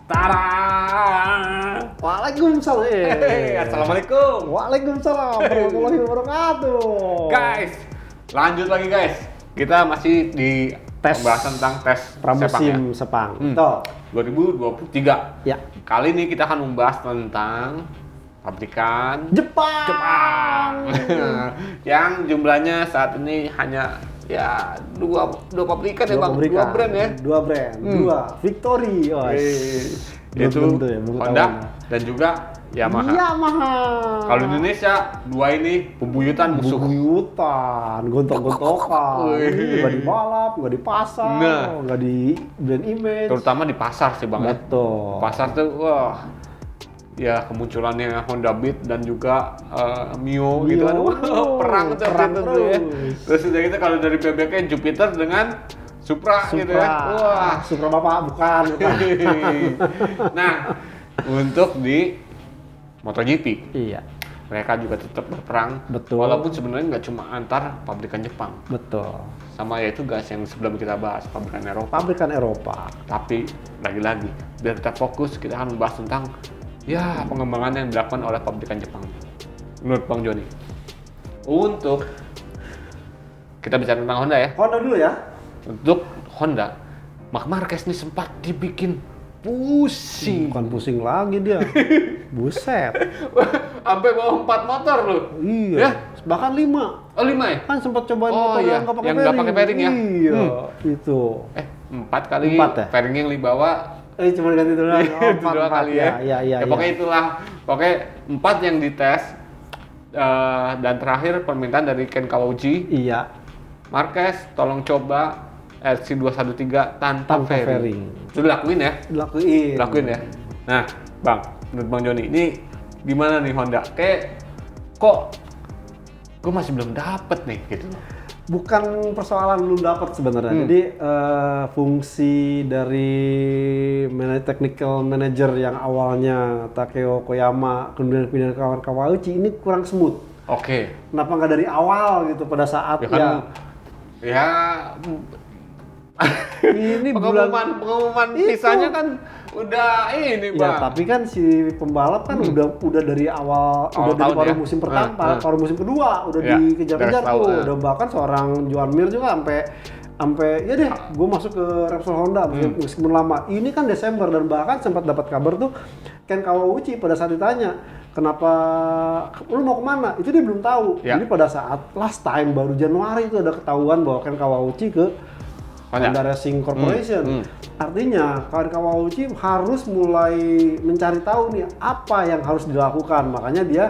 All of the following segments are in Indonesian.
Tara. Waalaikumsalam. Assalamualaikum. Waalaikumsalam warahmatullahi wabarakatuh. Guys, lanjut lagi guys. Kita masih di Tes pembahasan tentang tes pramusim Sepang Sepang. Betul. 2023. Ya. Kali ini kita akan membahas tentang pabrikan Jepang. yang jumlahnya saat ini hanya ya dua pabrikan ya bang, pabrikan. dua brand ya. Dua brand, dua Victory. Itu belum Honda tahu. dan juga Yamaha. Yamaha. Kalau di Indonesia dua ini bebuyutan musuh. Bebuyutan, gontok-gontokan. Wih. Nggak di balap, nggak di pasar, Nah. nggak di brand image. Terutama di pasar sih bang ya. Betul. Pasar tuh wah ya kemunculannya Honda Beat dan juga Mio gitu kan. Perang tuh perang gitu ya. terus. Terus udah gitu kalau dari PBK Jupiter dengan Supra gitu ya. Wah. Supra bapak bukan. Nah, untuk di MotoGP Iya, mereka juga tetap berperang. Betul. Walaupun sebenarnya nggak cuma antar pabrikan Jepang, betul. sama yaitu gas yang sebelum kita bahas pabrikan Eropa. Pabrikan Eropa. Tapi lagi-lagi biar kita fokus kita akan membahas tentang ya pengembangan yang dilakukan oleh pabrikan Jepang. Menurut Bang Joni, untuk kita bicara tentang Honda ya. Honda dulu ya. Untuk Honda, Marc Marquez ini sempat dibikin pusing. Bukan pusing lagi dia. Buset. Sampai bawa 4 motor loh. Iya. Ya? Bahkan 5. Oh 5 ya? Kan sempat cobain Oh, motor iya. yang nggak pakai Yang nggak fairing. pakai fairing ya? Iya, itu. 4 kali 4 ya? fairing yang dibawa Cuma ganti doang. Oh, itu 2 kali ya. Iya. Pokoknya itulah. Pokoknya 4 yang dites. Dan terakhir permintaan dari Ken Kawauchi. Iya. Marquez tolong coba RC213 tanpa Tanpa fairing. fairing. Itu dilakuin ya? Lakuin Ya. Nah, Bang, menurut Bang Joni, ini gimana nih Honda? Kayak kok gue masih belum dapet nih gitu. Bukan persoalan belum dapat sebenarnya. Jadi fungsi dari technical manager yang awalnya Takeo Koyama kemudian pindah ke kawan Kawauchi ini kurang smooth. Oke. Kenapa nggak dari awal gitu pada saat Ya kan, ya ini bulan pengumuman Itu. visanya kan udah ini Bang. ya tapi kan si pembalap kan udah dari awal Awal udah dari tahun paruh ya? musim pertama, paruh musim kedua udah Ya, dikejar-kejar garis tahu, tuh. ya. Udah bahkan seorang Joan Mir juga sampai ya deh gue masuk ke Repsol Honda meskipun lama. Ini kan Desember dan bahkan sempat dapat kabar tuh Ken Kawauchi pada saat ditanya kenapa lu mau kemana itu dia belum tahu. Ya. Jadi pada saat last time baru Januari itu ada ketahuan bahwa Ken Kawauchi ke Honda Racing Corporation. Artinya kawan Kawauchi harus mulai mencari tahu nih apa yang harus dilakukan. Makanya dia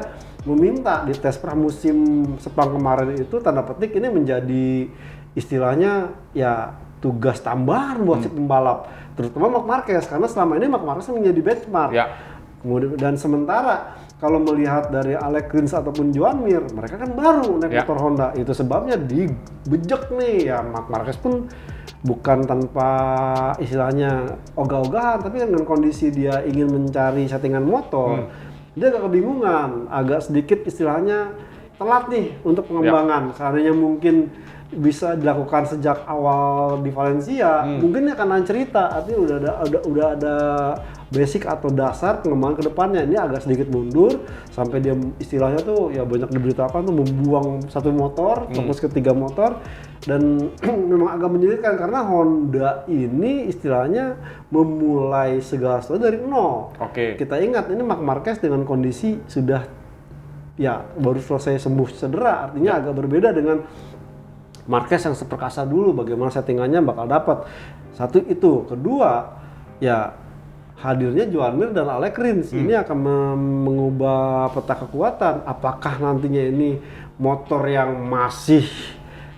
meminta di tes pramusim Sepang kemarin itu tanda petik ini menjadi istilahnya ya tugas tambahan buat si pembalap, terutama Marc Marquez karena selama ini Marc Marquez menjadi benchmark. Ya. Kemudian dan sementara kalau melihat dari Alex Rins ataupun Joan Mir, mereka kan baru naik Ya. motor Honda. Itu sebabnya dibejek nih ya Marc Marquez pun bukan tanpa istilahnya ogah-ogahan, tapi kan dengan kondisi dia ingin mencari settingan motor, dia agak kebingungan, agak sedikit istilahnya telat nih untuk pengembangan. Seandainya mungkin bisa dilakukan sejak awal di Valencia, mungkin dia akan cerita, artinya udah ada basic atau dasar pengembangan ke depannya. Ini agak sedikit mundur sampai dia istilahnya tuh ya banyak diberitakan tuh membuang satu motor, fokus ke 3 motor dan memang agak menyulitkan karena Honda ini istilahnya memulai segala sesuatu dari nol. Oke. Kita ingat ini Marc Marquez dengan kondisi sudah ya baru selesai sembuh cedera, artinya agak berbeda dengan Marquez yang seperkasa dulu bagaimana settingannya bakal dapat. Satu itu, kedua ya hadirnya Joan Mir dan Alex Rins ini akan mengubah peta kekuatan. Apakah nantinya ini motor yang masih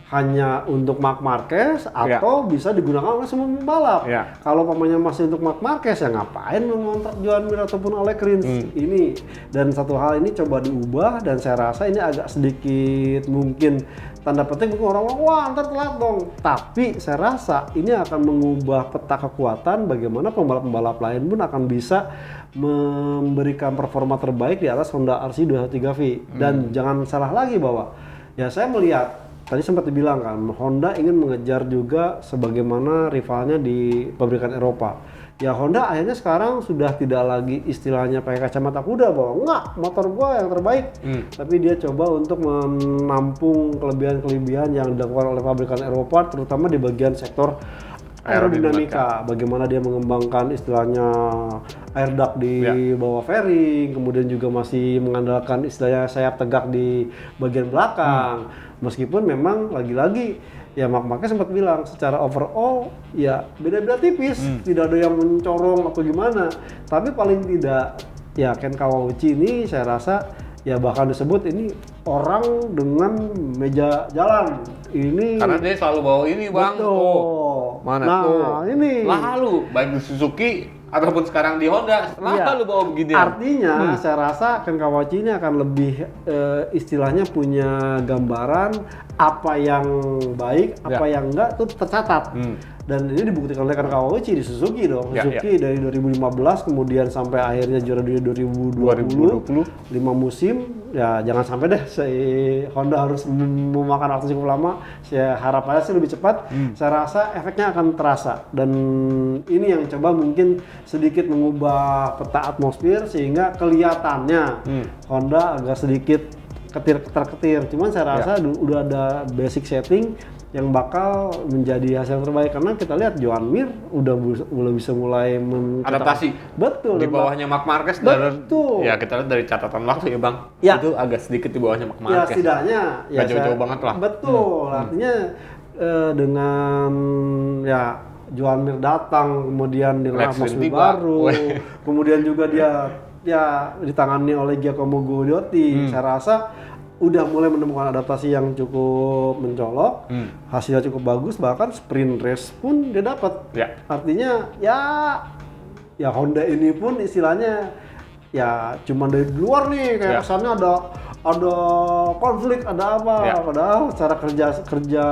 hanya untuk Marc Marquez atau bisa digunakan oleh semua pembalap. Kalau pamannya masih untuk Marc Marquez ya ngapain mengontrak Joan Mir ataupun Alex Rins ini. Dan satu hal ini coba diubah dan saya rasa ini agak sedikit mungkin tanda petik mungkin orang wah ntar telat dong. Tapi saya rasa ini akan mengubah peta kekuatan bagaimana pembalap-pembalap lain pun akan bisa memberikan performa terbaik di atas Honda RC 213V. Dan jangan salah lagi bahwa ya saya melihat tadi sempat dibilang kan, Honda ingin mengejar juga sebagaimana rivalnya di pabrikan Eropa. Ya Honda akhirnya sekarang sudah tidak lagi istilahnya pakai kacamata kuda bahwa enggak, motor gua yang terbaik. Tapi dia coba untuk menampung kelebihan-kelebihan yang dilakukan oleh pabrikan Eropa, terutama di bagian sektor aerodinamika. Bagaimana dia mengembangkan istilahnya air duct di bawah fairing, kemudian juga masih mengandalkan istilahnya sayap tegak di bagian belakang. Meskipun memang lagi-lagi ya Mark Marquez sempat bilang secara overall ya beda-beda tipis, tidak ada yang mencorong atau gimana. Tapi paling tidak ya Ken Kawauchi ini saya rasa ya bahkan disebut ini orang dengan meja jalan. Ini karena dia selalu bawa ini bang. betul. Mana? Nah, ini lalu baik di Suzuki ataupun sekarang di Honda selalu bawa begini. Artinya saya rasa Ken Kawauchi ini akan lebih istilahnya punya gambaran apa yang baik, apa yang enggak tuh tercatat. Dan ini dibuktikan oleh Ken Kawauchi di Suzuki dong. Suzuki dari 2015 kemudian sampai akhirnya juara dunia 2020. 5 musim. Ya jangan sampai deh Honda harus memakan waktu cukup lama. Saya harap aja sih lebih cepat. Saya rasa efeknya akan terasa. Dan ini yang coba mungkin sedikit mengubah peta atmosfer sehingga kelihatannya Honda agak sedikit ketir-ketir. Cuman saya rasa udah ada basic setting yang bakal menjadi hasil terbaik karena kita lihat Joan Mir udah bisa mulai adaptasi. Betul. Di bawahnya Marc Marquez. Betul. Ya kita lihat dari catatan waktu ya bang. Itu agak sedikit di bawahnya Marc Marquez. Ya setidaknya. Gak jauh-jauh banget lah. Betul. Artinya dengan ya Joan Mir datang kemudian dengan atmosfer baru, kemudian juga dia ya ditangani oleh Giacomo Guidotti. Saya rasa udah mulai menemukan adaptasi yang cukup mencolok, hasilnya cukup bagus, bahkan sprint race pun dia dapat. Artinya ya Honda ini pun istilahnya ya cuma dari luar nih kayak kesannya ada konflik, ada apa, padahal secara kerja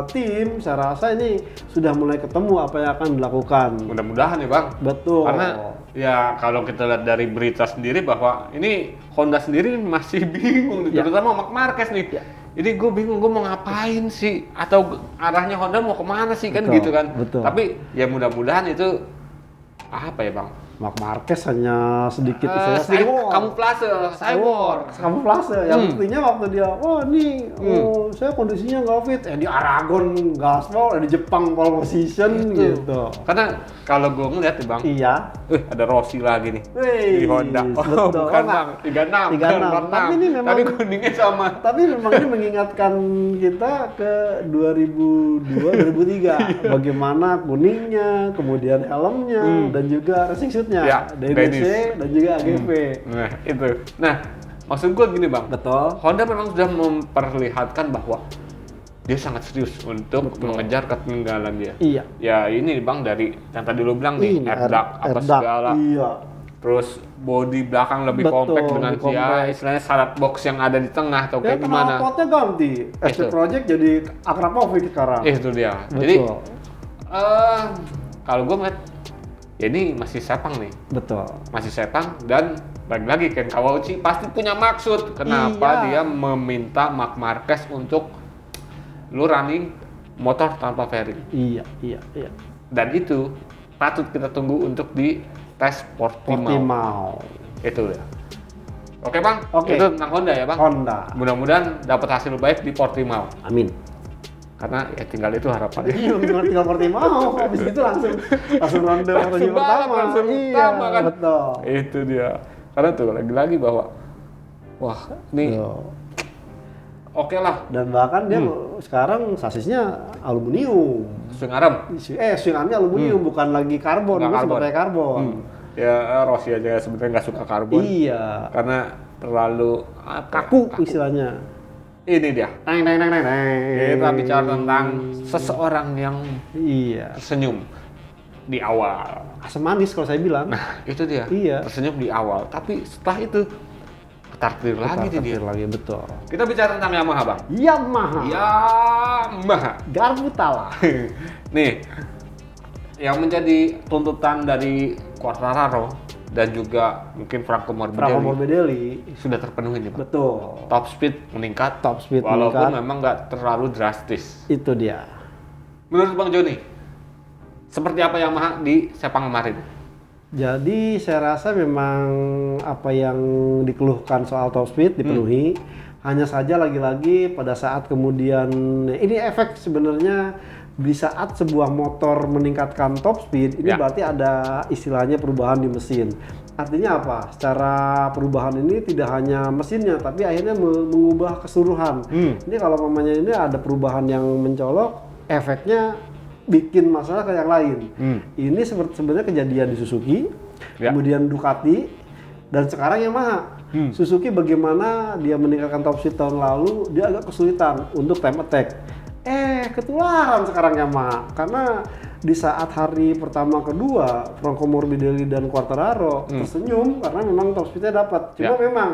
tim saya rasa ini sudah mulai ketemu apa yang akan dilakukan. Mudah-mudahan ya bang. Betul. Karena ya kalau kita lihat dari berita sendiri bahwa ini Honda sendiri masih bingung, terutama Marc Marquez nih. Jadi gue bingung gue mau ngapain sih, atau arahnya Honda mau kemana sih kan gitu kan. Tapi ya mudah-mudahan itu apa ya bang? Marc Marquez hanya sedikit kamuflase, kamuflase. Yang buktinya waktu dia, saya kondisinya nggak fit. Di Aragon gaspol, di Jepang pole position gitu. Karena kalau gue ngeliat nih bang, ada Rossi lagi nih di Honda. Bukan bang, 36. Tapi ini memang, tapi kuningnya sama. Tapi memang ini mengingatkan kita ke 2002, 2003. Bagaimana kuningnya, kemudian helmnya, dan juga racing suit DNC dan juga AGV. Nah itu. Nah maksud gue gini bang. Betul. Honda memang sudah memperlihatkan bahwa dia sangat serius untuk mengejar ketinggalan dia. Iya. Ya ini bang dari yang tadi lu bilang nih, air duct apa segala. Iya. Terus bodi belakang lebih kompak dengan istilahnya salad box yang ada di tengah atau kayak gimana. Knalpotnya ganti. SC Project jadi Akrapovic sekarang. Itu dia. Betul. Jadi kalau gue ngeliat ya ini masih Sepang nih. Betul. Masih Sepang dan balik lagi Ken Kawauchi pasti punya maksud kenapa dia meminta Marc Marquez untuk lu running motor tanpa fairing. Iya. Dan itu patut kita tunggu untuk di tes Portimao. Itu ya. Oke bang, itu tentang Honda ya bang? Honda. Mudah-mudahan dapat hasil baik di Portimao. Amin. Karena ya tinggal itu harapannya. Iya, tinggal Portimao, habis itu langsung ronde MotoGP pertama. Pertama kan. Betul. Itu dia. Karena tuh lagi-lagi bahwa wah, ini oke lah. Dan bahkan dia sekarang sasisnya aluminium. Swing arm. Swing armnya aluminium, bukan lagi karbon, pakai karbon. Ya Rossi aja sebenarnya nggak suka karbon. Iya. Karena terlalu kaku istilahnya. Ini dia. Kita bicara tentang seseorang yang tersenyum di awal. Asam manis kalau saya bilang. Nah, itu dia. Iya. Tersenyum di awal, tapi setelah itu ketar-ketir lagi dia. Betul. Kita bicara tentang Yamaha, Bang. Yamaha. Garpu Tala. Nih, yang menjadi tuntutan dari Quartararo dan juga mungkin Franco Franco Morbidelli Morbidelli. sudah terpenuhi nih Bang. Betul. Top speed meningkat, Top speed walaupun meningkat. memang nggak terlalu drastis. Itu dia. Menurut Bang Joni, seperti apa Yamaha di Sepang kemarin? Jadi saya rasa memang apa yang dikeluhkan soal top speed dipenuhi. Hanya saja lagi-lagi pada saat kemudian ini efek sebenarnya di saat sebuah motor meningkatkan top speed ini Ya. berarti ada istilahnya perubahan di mesin. Artinya apa? Secara perubahan ini tidak hanya mesinnya tapi akhirnya mengubah keseluruhan. Ini kalau mamanya ini ada perubahan yang mencolok, efeknya bikin masalah ke yang lain. Ini sebenarnya kejadian di Suzuki, Ya. kemudian Ducati, dan sekarang Yamaha. Suzuki bagaimana dia meningkatkan top speed tahun lalu, dia agak kesulitan untuk time attack. Ketularan sekarang Yamaha, karena di saat hari pertama kedua Franco Morbidelli dan Quartararo tersenyum karena memang top speednya dapat. Cuma memang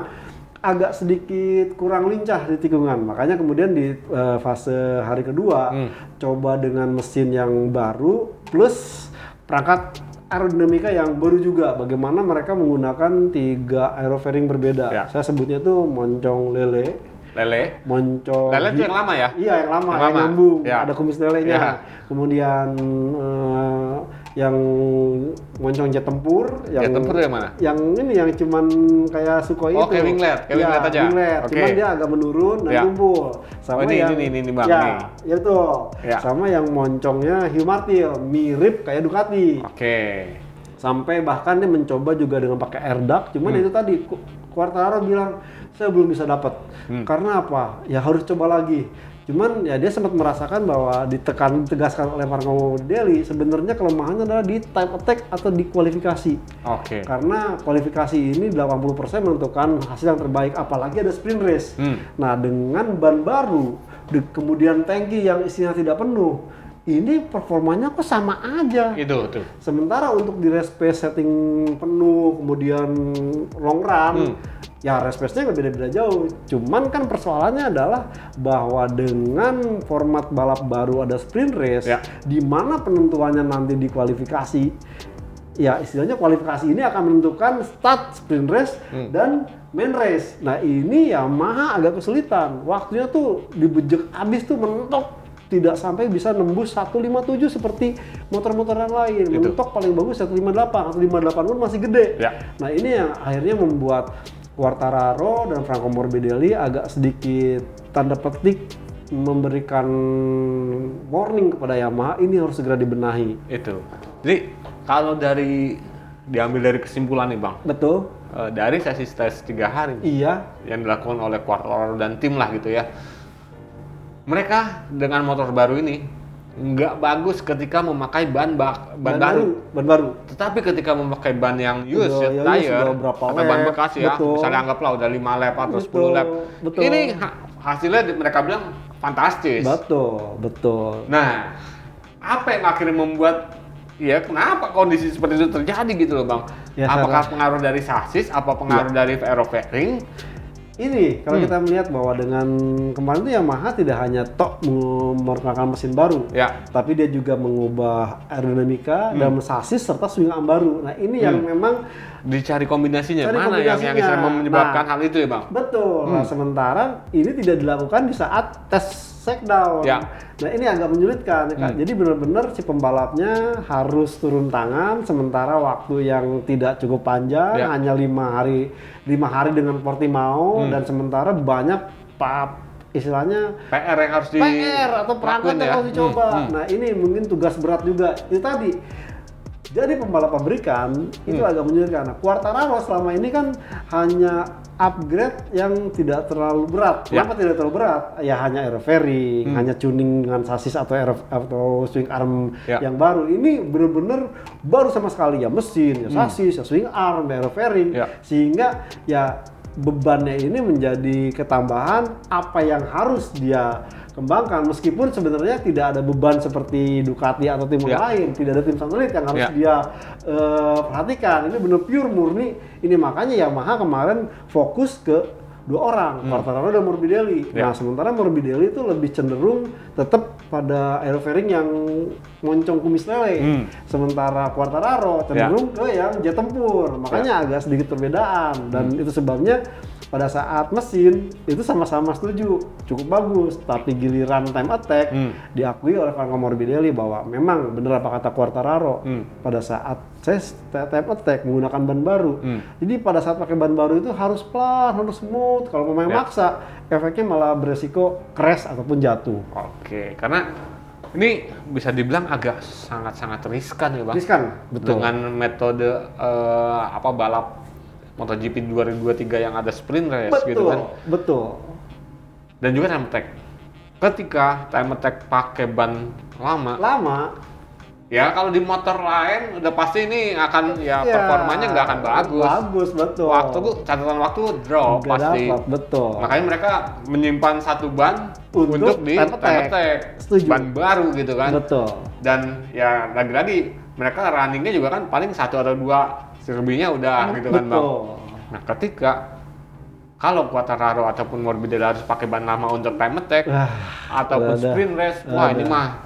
agak sedikit kurang lincah di tikungan, makanya kemudian di fase hari kedua coba dengan mesin yang baru plus perangkat aerodinamika yang baru juga. Bagaimana mereka menggunakan 3 aerofairing berbeda. Ya. Saya sebutnya tuh moncong lele, moncong Lele itu yang lama ya? Iya, yang lama, Yang yang lama. nyambung, Ya. ada kumis lelenya. Ya. Kemudian yang moncong jet tempur, Jet tempur yang mana? Yang ini yang cuman kayak Sukhoi Oh, itu. kayak winglet aja. Winglet. Oke. Cuman dia agak menurun dan Ya. tumpul. Sama Oh, ini, yang ini Bang, ya, nih. ya betul. Ya. Sama yang moncongnya Hugh Martil, mirip kayak Ducati. Oke. Sampai bahkan dia mencoba juga dengan pakai air duct, cuman itu tadi Quartararo bilang saya belum bisa dapat. Karena apa? Ya harus coba lagi. Cuman ya dia sempat merasakan bahwa ditegaskan oleh Franco Morbidelli sebenarnya kelemahannya adalah di time attack atau di kualifikasi. Oke. Karena kualifikasi ini 80% menentukan hasil yang terbaik, apalagi ada sprint race. Nah, dengan ban baru, kemudian tangki yang isinya tidak penuh, ini performanya kok sama aja. Itu tuh. Sementara untuk di race pace setting penuh, kemudian long run, ya race pace-nya nggak beda-beda jauh. Cuman kan persoalannya adalah bahwa dengan format balap baru ada sprint race, Ya. di mana penentuannya nanti di kualifikasi, ya istilahnya kualifikasi ini akan menentukan start sprint race dan main race. Nah ini Yamaha agak kesulitan. Waktunya tuh dibejek abis tuh mentok. Tidak sampai bisa nembus 157 seperti motor-motor yang lain. Itu. Mentok paling bagus 158, 158 pun masih gede. Ya. Nah ini yang akhirnya membuat Quartararo dan Franco Morbidelli agak sedikit tanda petik memberikan warning kepada Yamaha, ini harus segera dibenahi. Itu. Jadi kalau diambil dari kesimpulan nih Bang, Betul? dari sesi tes 3 hari Iya. yang dilakukan oleh Quartararo dan tim lah gitu ya, mereka dengan motor baru ini nggak bagus ketika memakai ban baru. Tetapi ketika memakai ban yang used Udah tire berapa atau ban lap, bekas ya, betul. misalnya anggaplah udah 5 lap atau 10 lap, Betul. ini hasilnya mereka bilang fantastis. Betul. Nah, apa yang akhirnya membuat ya kenapa kondisi seperti itu terjadi gitu loh Bang? Ya, Apakah pengaruh dari sasis, apa pengaruh dari aerofairing? Ini kalau kita melihat bahwa dengan kemarin itu Yamaha tidak hanya memperkenalkan mesin baru, Ya. tapi dia juga mengubah aerodinamika dan sasis serta swing arm baru. Nah ini yang memang Dicari kombinasinya, Cari mana kombinasinya. yang bisa menyebabkan Nah, hal itu ya Bang? betul. Nah, sementara ini tidak dilakukan di saat tes shakedown. Ya. Nah ini agak menyulitkan. Jadi benar-benar si pembalapnya harus turun tangan sementara waktu yang tidak cukup panjang, Ya. hanya 5 hari dengan Portimao dan sementara banyak istilahnya PR yang harus PR atau perangkat dilakuin yang ya? harus dicoba. Nah ini mungkin tugas berat juga. Itu tadi. Jadi pembalap pabrikan itu agak menyulitkan. Nah, Quartararo selama ini kan hanya upgrade yang tidak terlalu berat. Ya. Kenapa tidak terlalu berat? Ya hanya aerofairing, hanya tuning dengan sasis atau swing arm Ya. yang baru. Ini benar-benar baru sama sekali ya mesin, ya sasis, ya swing arm, ya aerofairing. Ya. Sehingga ya bebannya ini menjadi ketambahan apa yang harus dia kembangkan, meskipun sebenarnya tidak ada beban seperti Ducati atau tim Ya. lain, tidak ada tim satelit yang harus Ya. dia perhatikan. Ini benar pure murni. Ini makanya Yamaha kemarin fokus ke 2 orang, Quartararo dan Morbidelli. Ya. Nah, sementara Morbidelli itu lebih cenderung tetap pada aerofairing yang moncong kumis lele. Sementara Quartararo cenderung ke yang jet tempur. Makanya agak sedikit perbedaan dan itu sebabnya pada saat mesin itu sama-sama setuju cukup bagus, tapi giliran time attack diakui oleh Franco Morbidelli bahwa memang benar apa kata Quartararo pada saat saya time attack menggunakan ban baru. Jadi pada saat pakai ban baru itu harus pelan, harus smooth. Kalau pemain maksa, efeknya malah beresiko crash ataupun jatuh. Oke, karena ini bisa dibilang agak sangat-sangat riskan ya Bang. Riskan, betul. Dengan metode balap MotoGP 2023 yang ada sprint race Betul, gitu kan. betul. Dan juga time attack. Ketika time attack pakai ban lama, ya kalau di motor lain udah pasti ini akan performanya nggak akan bagus. Bagus, betul. Catatan waktu drop Nggak pasti. dapat, betul. Makanya mereka menyimpan satu ban untuk di time attack. Setuju. Ban baru gitu kan. Betul. Dan ya lagi-lagi mereka runningnya juga kan paling 1 atau 2 selebihnya udah gitu kan Bang. Nah ketika kalau Quartararo ataupun Morbidelli harus pakai ban lama untuk time attack ataupun sprint race, wah ini mah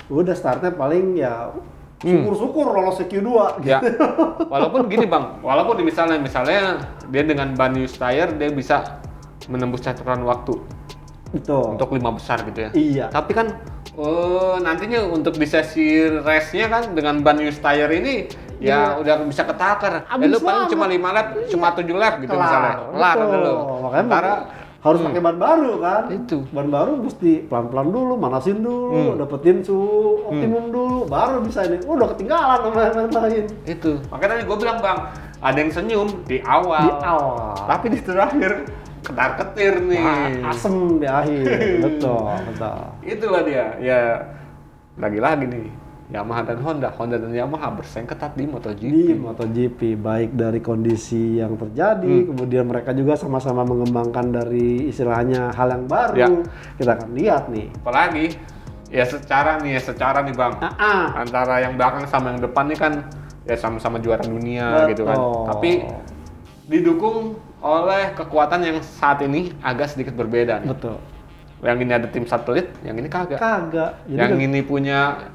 udah startnya paling ya syukur-syukur lolos Q2 gitu. Ya, walaupun gini Bang, walaupun misalnya dia dengan ban used tire dia bisa menembus catatan waktu Betul. untuk 5 besar gitu ya. Iya. Tapi kan nantinya untuk di sesi race-nya kan dengan ban used tire ini ya udah bisa ketakar. Lu paling cuma 5 lap, cuma 7 lap gitu misalnya. Kelar dulu. Makanya harus pakai ban baru kan. Itu. Ban baru mesti pelan-pelan dulu, manasin dulu, dapetin suhu optimum dulu, baru bisa ini. Udah ketinggalan sama yang lain. Itu. Makanya tadi gue bilang Bang, ada yang senyum di awal. Tapi di terakhir ketar-ketir nih. Asem di akhir. Betul. Itulah dia. Ya lagi-lagi nih. Yamaha dan Honda dan Yamaha bersaing ketat di MotoGP. Di MotoGP, baik dari kondisi yang terjadi, kemudian mereka juga sama-sama mengembangkan dari istilahnya hal yang baru. Kita akan lihat nih. Apalagi ya secara nih Bang. Antara yang belakang sama yang depan nih kan ya sama-sama juara dunia gitu kan. Tapi didukung oleh kekuatan yang saat ini agak sedikit berbeda nih. Betul. Yang ini ada tim satelit, yang ini kagak. Jadi yang ini punya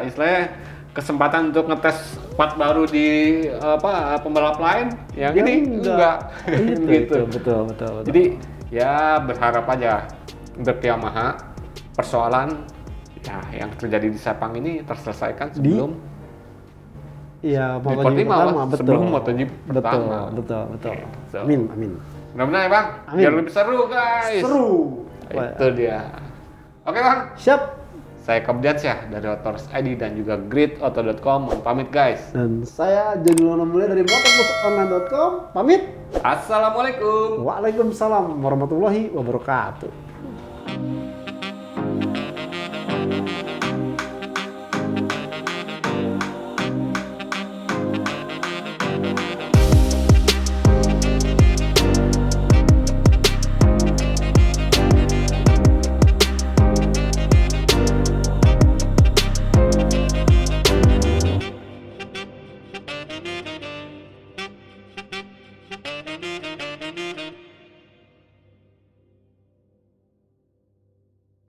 istilahnya kesempatan untuk ngetes part baru di pembalap lain, yang ini enggak. Gitu. Betul. Jadi ya berharap aja untuk Yamaha persoalan yang terjadi di Sepang ini terselesaikan sebelum MotoGP pertama, sebelum MotoGP pertama. Betul. So. Amin. Mudah-mudahan ya Bang, biar lebih seru guys. Seru. Itu dia. Oke Bang. Siap. Saya Kabdiansyah dari Outdoors ID dan juga gridauto.com. Pamit guys. Dan saya Jadilono Mulia dari motorplusonline.com. Pamit. Assalamualaikum. Waalaikumsalam warahmatullahi wabarakatuh.